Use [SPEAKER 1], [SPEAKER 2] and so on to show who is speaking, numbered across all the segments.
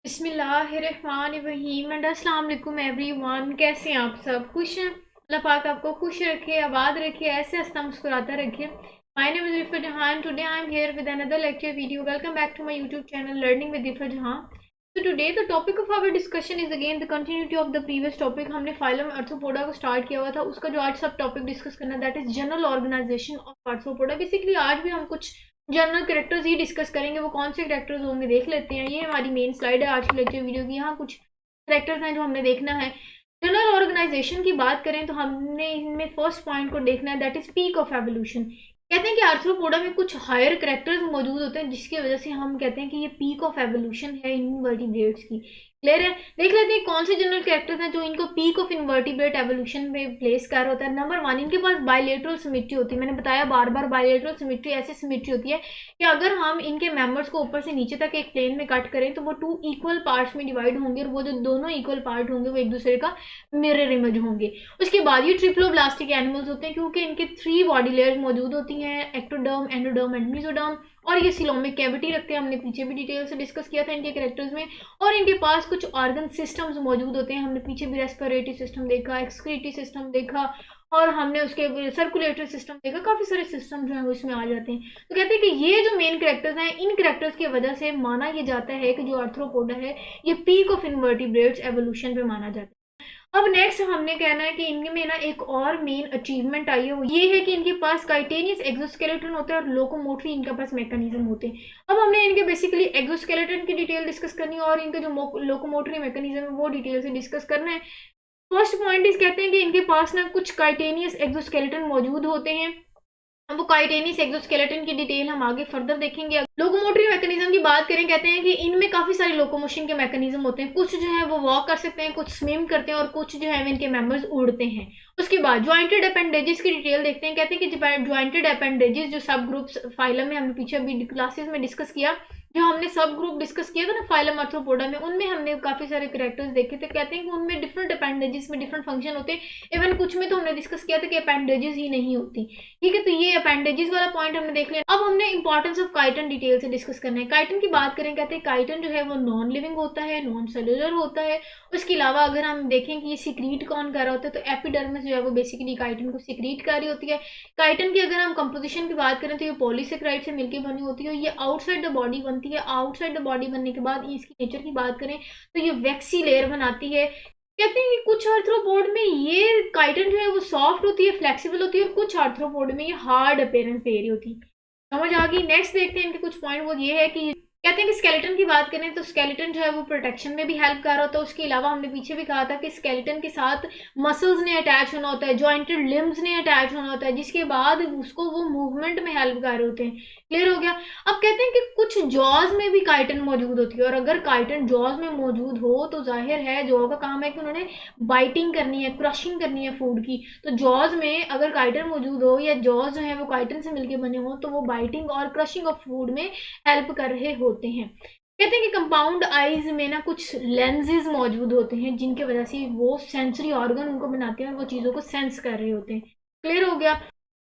[SPEAKER 1] बिस्मिल्लाहिर्रहमानिर्रहीम एंड अस्सलाम वालेकुम एवरीवन। कैसे हैं आप सब? खुश हैं? अल्लाह पाक आपको खुश रखे, आबाद रखे, ऐसे हंसता मुस्कुराता रखे। My name is Rifa Jahan. Today I am here with another lecture video. Welcome back to my YouTube channel learning with Rifa Jahan. So today the topic of our discussion is again the continuity of the previous topic. हमने phylum Arthropoda को start किया हुआ था, उसका जो आज सब topic discuss करना that is general organization of Arthropoda. Basically आज भी हम कुछ जनरल करेक्टर्स ही डिस्कस करेंगे। वो कौन से करेक्टर्स होंगे देख लेते हैं। ये हमारी मेन स्लाइड है आज की लेक्चर वीडियो की। यहाँ कुछ करेक्टर्स हैं जो हमने देखना है। जनरल ऑर्गेनाइजेशन की बात करें तो हमने इनमें फर्स्ट पॉइंट को देखना है that is peak of evolution. कहते हैं कि आर्थ्रोपोडा में कुछ हायर करेक्टर्स मौजूद होते हैं जिसकी वजह से हम कहते हैं कि ये पीक ऑफ एवोल्यूशन है इनवर्टिब्रेट्स की। क्लियर है? देख लेते हैं कौन से जनरल कैरेक्टर्स हैं जो इनको पीक ऑफ इन्वर्टिब्रेट एवोल्यूशन में प्लेस कर होता है। नंबर वन, इनके पास बायलेटरल सिमेट्री होती है। मैंने बताया बार बार, बायलेटरल सिमेट्री ऐसी सिमेट्री होती है कि अगर हम इनके मेंबर्स को ऊपर से नीचे तक एक प्लेन में कट करें तो वो टू इक्वल पार्ट्स में डिवाइड होंगे और वो जो दोनों इक्वल पार्ट होंगे वो एक दूसरे का मिरर इमेज होंगे। उसके बाद ये ट्रिप्लोब्लास्टिक एनिमल्स होते हैं क्योंकि इनके 3 बॉडी लेयर्स मौजूद होती हैं, एक्टोडर्म, एंडोडर्म एंड मेसोडर्म। और ये सिलोमिक कैविटी रखते हैं, हमने पीछे भी डिटेल से डिस्कस किया था इनके कैरेक्टर्स में। और इनके पास कुछ ऑर्गन सिस्टम्स मौजूद होते हैं, हमने पीछे भी रेस्पिरेटरी सिस्टम देखा, एक्सक्रीटरी सिस्टम देखा और हमने उसके सर्कुलेटरी सिस्टम देखा। काफी सारे सिस्टम जो है वो इसमें आ जाते हैं। तो कहते हैं कि ये जो मेन कैरेक्टर्स हैं इन कैरेक्टर्स की वजह से माना ये जाता है कि जो आर्थ्रोपोडा है ये पीक ऑफ इन्वर्टिब्रेट्स एवोल्यूशन पे माना जाता है। अब नेक्स्ट हमने कहना है कि इनमें ना एक और मेन अचीवमेंट आई है, वो ये है कि इनके पास काइटेनियस एक्सोस्केलेटन होता है और लोकोमोटरी इनके पास मैकेनिज्म होते हैं। अब हमने इनके बेसिकली एक्सोस्केलेटन की डिटेल डिस्कस करनी है और इनका जो लोकोमोटरी मैकेनिज्म है वो डिटेल से डिस्कस करना है। फर्स्ट पॉइंट इस कहते हैं कि इनके पास ना कुछ काइटेनियस एक्सोस्केलेटन मौजूद होते हैं। अब वो काइटेनियस एक्सोस्केलेटन की डिटेल हम आगे फर्दर देखेंगे। लोकोमोटरी मैकेनिज्म की बात करें, कहते हैं कि इनमें काफी सारे लोकोमोशन के मैकेनिज्म होते हैं। कुछ जो है वो वॉक कर सकते हैं, कुछ स्विम करते हैं और कुछ जो है इनके मेंबर्स उड़ते हैं। उसके बाद ज्वाइंटेड अपेंडेजेस की डिटेल देखते हैं। कहते हैं कि ज्वाइंटेड अपेंडेजेस जो सब ग्रुप्स फाइलम में हमने पीछे अभी क्लासेस में डिस्कस किया, जो हमने सब ग्रुप डिस्कस किया था ना फाइलम आर्थ्रोपोडा में, उनमें हमने काफी सारे कैरेक्टर्स देखे थे। कहते हैं कि उनमें डिफरेंट अपेंडेजेस में डिफरेंट फंक्शन होते हैं। इवन कुछ में तो हमने डिस्कस किया था कि अपेंडेजेस ही नहीं होती। ठीक है, तो ये अपेंडेजेस वाला पॉइंट हमने देख लिया। अब हमने इंपॉर्टेंस ऑफ काइटन डिटेल से डिस्कस करना है। काइटन की बात करें, कहते हैं काइटन जो है वो नॉन लिविंग होता है, नॉन सेलुलर होता है। उसके अलावा अगर हम देखें कि ये सिक्रीट कौन कर रहा होता है तो एपिडर्मिस जो है वो बेसिकली काइटन को सिक्रीट कर रही होती है। काइटन की अगर हम कंपोजिशन की बात करें तो ये पॉलीसेक्राइड से मिलकर बनी होती है। ये आउटसाइड द बॉडी बनती है। आउटसाइड द बॉडी बनने के बाद इसकी नेचर की बात करें तो ये वैक्सी लेयर बनाती है। कहते हैं कि कुछ आर्थ्रोपोड में ये काइटन जो है वो सॉफ्ट होती है, फ्लेक्सिबल होती है और कुछ आर्थ्रोपोड में ये हार्ड अपीयरेंस दे रही होती है। समझ आ गई? नेक्स्ट देखते हैं इनके कुछ पॉइंट। वो ये है कि कहते हैं कि स्केलेटन की बात करें तो स्केलेटन जो है वो प्रोटेक्शन में भी हेल्प कर रहा होता है। उसके अलावा हमने पीछे भी कहा था कि स्केलेटन के साथ मसल्स ने अटैच होना होता है, जॉइंटेड लिम्स ने अटैच होना होता है, जिसके बाद उसको वो मूवमेंट में हेल्प कर रहे होते हैं। क्लियर हो गया? अब कहते हैं कि कुछ जॉज में भी काइटन मौजूद होती है और अगर काइटन जॉज में मौजूद हो तो जाहिर है जॉ का काम है कि उन्होंने बाइटिंग करनी है, क्रशिंग करनी है फूड की। तो जॉज में अगर काइटन मौजूद हो या जॉज जो है वो काइटन से मिलकर बने हो तो वो बाइटिंग और क्रशिंग ऑफ फूड में हेल्प कर रहे होते हैं। कहते हैं कि कंपाउंड आईज में ना कुछ लेंसेज मौजूद होते हैं जिनकी वजह से वो सेंसरी ऑर्गन उनको बनाते हैं और वो चीज़ों को सेंस कर रहे होते हैं। क्लियर हो गया?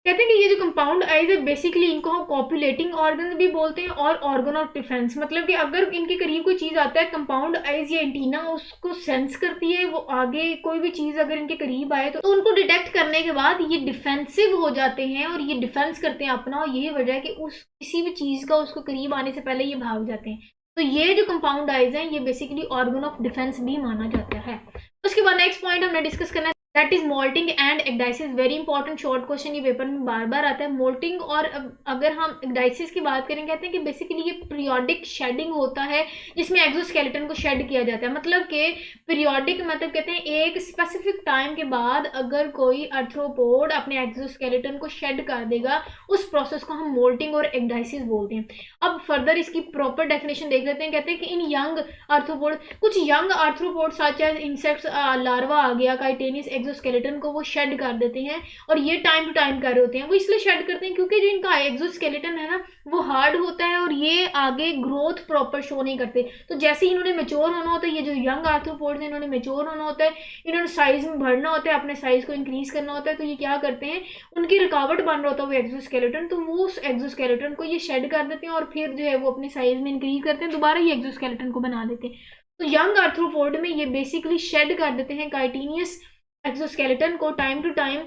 [SPEAKER 1] कहते हैं कि ये जो कंपाउंड आईज है बेसिकली इनको हम कॉपुलेटिंग ऑर्गन भी बोलते हैं और ऑर्गन ऑफ डिफेंस। मतलब कि अगर इनके करीब कोई चीज़ आता है, कंपाउंड आईज या एंटीना उसको सेंस करती है। वो आगे कोई भी चीज़ अगर इनके करीब आए तो उनको डिटेक्ट करने के बाद ये डिफेंसिव हो जाते हैं और ये डिफेंस करते हैं अपना। और यही वजह है कि उस किसी भी चीज़ का उसको करीब आने से पहले ये भाग जाते हैं। तो ये जो कंपाउंड आइज हैं ये बेसिकली ऑर्गन ऑफ डिफेंस भी माना जाता है। उसके बाद नेक्स्ट पॉइंट हमने डिस्कस करना है that is moulting and ecdysis. Very important short question ये पेपर में बार बार आता है। मोल्टिंग और अगर हम एक्डाइसिस की बात करें, कहते हैं कि बेसिकली ये पीरियोडिक शेडिंग होता है जिसमें एक्सोस्केलेटन को शेड किया जाता है। मतलब कि पीरियोडिक मतलब कहते हैं एक स्पेसिफिक टाइम के बाद अगर कोई आर्थ्रोपोड अपने एक्सोस्केलेटन को शेड कर देगा, उस प्रोसेस को हम मोल्टिंग और एक्डाइसिस बोलते हैं। अब फर्दर इसकी प्रॉपर डेफिनेशन देख लेते हैं। कहते हैं कि इन यंग आर्थ्रोपोड, कुछ young arthropod such as insects, larva आ गया, काइटेनियस एक्सोस्केलेटन को वो शेड कर देते हैं, और ये टाइम टू टाइम कर रहे होते हैं। वो इसलिए शेड करते हैं क्योंकि जो इनका एक्सोस्केलेटन है ना वो हार्ड होता है और ये आगे ग्रोथ प्रॉपर शो नहीं करते। तो जैसे ही इन्होंने मेच्योर होना होता है, ये जो यंग आर्थ्रोपोड्स हैं इन्होंने मेच्योर होना होता है, इन्होंने साइज में बढ़ना होता है, अपने साइज को इंक्रीज करना होता है, तो ये क्या करते हैं, उनकी रुकावट बन रहा होता है वो एक्सोस्केलेटन, तो वो उस एक्सोस्केलेटन को ये शेड कर देते हैं और फिर जो है वो अपने साइज में इंक्रीज करते हैं, दोबारा ये एक्सोस्केलेटन को बना देते हैं। तो यंग आर्थ्रोपोड में ये बेसिकली शेड कर देते हैं काइटिनियस एक्सोस्केलेटन को टाइम टू टाइम,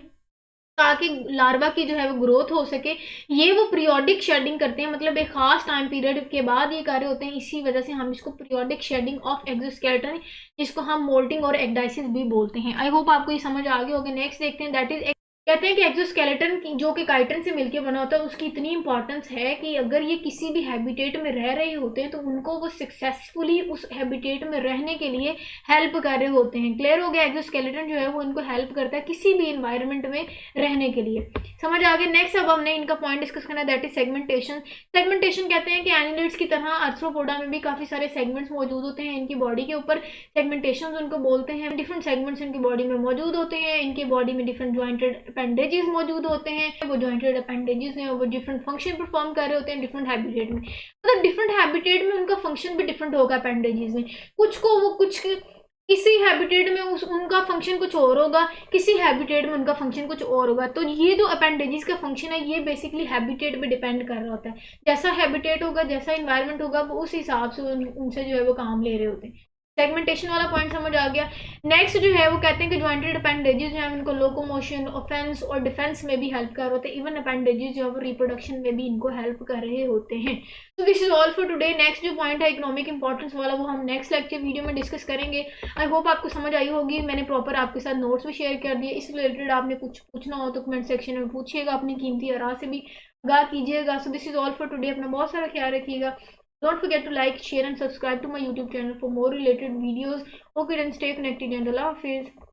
[SPEAKER 1] ताकि लार्वा की जो है वो ग्रोथ हो सके। ये वो पीरियोडिक शेडिंग करते हैं, मतलब एक खास टाइम पीरियड के बाद ये कार्य होते हैं, इसी वजह से हम इसको पीरियोडिक शेडिंग ऑफ एक्सोस्केलेटन, जिसको हम मोल्टिंग और एक्डाइसिस भी बोलते हैं। आई होप आपको ये समझ आ गया होगा। नेक्स्ट देखते हैं, दैट इज कहते हैं कि एक्सोस्केलेटन जो कि काइटिन से मिलकर बना होता है उसकी इतनी इंपॉर्टेंस है कि अगर ये किसी भी हैबिटेट में रह रहे होते हैं तो उनको वो सक्सेसफुली उस हैबिटेट में रहने के लिए हेल्प कर रहे होते हैं। क्लियर हो गया, एक्सोस्केलेटन जो है वो इनको हेल्प करता है किसी भी इन्वायरमेंट में रहने के लिए। समझ आ गया। नेक्स्ट अब हमने इनका पॉइंट डिस्कस करना है, दैट इज सेगमेंटेशन। सेगमेंटेशन कहते हैं कि एनिलिड्स की तरह आर्थ्रोपोडा में भी काफी सारे सेगमेंट्स मौजूद होते हैं इनकी बॉडी के ऊपर, सेगमेंटेशन उनको बोलते हैं। डिफरेंट सेगमेंट्स इनकी बॉडी में मौजूद होते हैं, इनकी बॉडी में डिफरेंट ज्वाइंटेड अपेंडेजेस मौजूद होते हैं, वो ज्वाइंटेड अपेंडेजेस हैं वो डिफरेंट फंक्शन परफॉर्म कर रहे होते हैं डिफरेंट हैबिटेट में, मतलब डिफरेंट हैबिटेट में उनका फंक्शन भी डिफरेंट होगा अपेंडेजेस में। कुछ को वो कुछ किसी हैबिटेट में उनका फंक्शन कुछ और होगा, किसी हैबिटेट में उनका फंक्शन कुछ और होगा। तो ये जो अपेंडेजेस का फंक्शन है ये बेसिकली हैबिटेट पे डिपेंड कर रहा होता है, जैसा हैबिटेट होगा जैसा इन्वायरमेंट होगा वो उस हिसाब से उनसे जो है वो काम ले रहे होते हैं। सेगमेंटेशन वाला पॉइंट समझ आ गया। नेक्स्ट जो है वो कहते हैं कि ज्वाइंटेड अपेंडेजेस जो है उनको लोकोमोशन, ऑफेंस और डिफेंस में भी हेल्प कर रहे होते हैं। इवन अपेंडेजेस जो है वो रिप्रोडक्शन में भी इनको हेल्प कर रहे होते हैं। तो this is all for today. Next जो पॉइंट है इकोनॉमिक इंपॉर्टेंस वाला वो हम नेक्स्ट लेक्चर वीडियो में डिस्कस करेंगे। आई होप आपको समझ आई होगी। मैंने प्रॉपर आपके साथ नोट्स भी शेयर कर दिए। इस रिलेटेड आपने कुछ पूछना हो तो कमेंट सेक्शन में पूछिएगा, अपनी कीमती आराह से भी आगाह कीजिएगा। So this is all for today. अपना बहुत सारा ख्याल रखिएगा। Don't forget to like, share and subscribe to my YouTube channel for more related videos. Okay, then stay connected and Allah Hafiz.